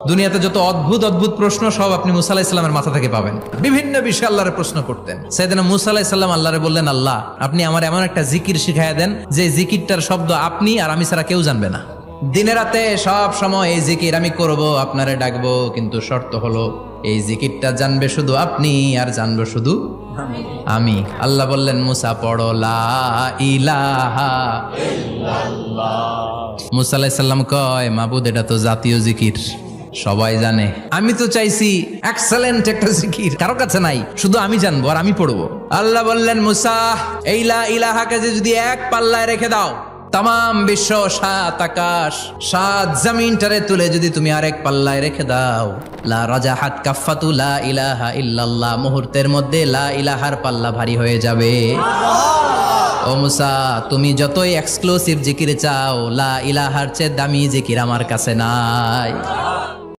দুনিয়াতে যত অদ্ভুত অদ্ভুত প্রশ্ন সব আপনি মুসা আলাইহিস সালামের মাথা থেকে পাবেন। বিভিন্ন বিষয়ে আল্লাহরে প্রশ্ন করতেন। সাইয়েদনা মুসা আলাইহিস সালাম আল্লাহরে বললেন, আল্লাহ আপনি আমার এমন একটা জিকির শিখাইয়া দেন যে জিকিরটার শব্দ আপনি আর আমি ছাড়া কেউ জানবে না। দিনে রাতে সব সময় এই জিকির আমি করব, আপনারে ডাকবো, কিন্তু শর্ত হলো এই জিকিরটা জানবে শুধু আপনি আর জানবো শুধু আমি। আল্লাহ বললেন, মুসা পড়ো লা ইলাহা ইল্লাল্লাহ। মুসা আলাইহিস সালাম কয়, মাবুদ এটা তো জাতীয় জিকির, সবাই জানে। আমি তো চাইছি এক্সেলেন্ট একটা জিকির, কারো কাছে নাই, শুধু আমি জানবো আর আমি পড়বো। আল্লাহ বললেন, মুসা এই লা ইলাহাকে যদি এক পাল্লায় রেখে দাও, তাম বিশ্ব, 7 আকাশ 7 জমিনটারে তুলে যদি তুমি আরেক পাল্লায় রেখে দাও, লা রাজাহাত কাফাতু লা ইলাহা ইল্লাল্লাহ, মুহূর্তের মধ্যে লা ইলাহার পাল্লা ভারী হয়ে যাবে। ও মুসা, তুমি যতই এক্সক্লুসিভ জিকির চাও, লা ইলাহার চেয়ে দামি জিকির আমার কাছে নাই।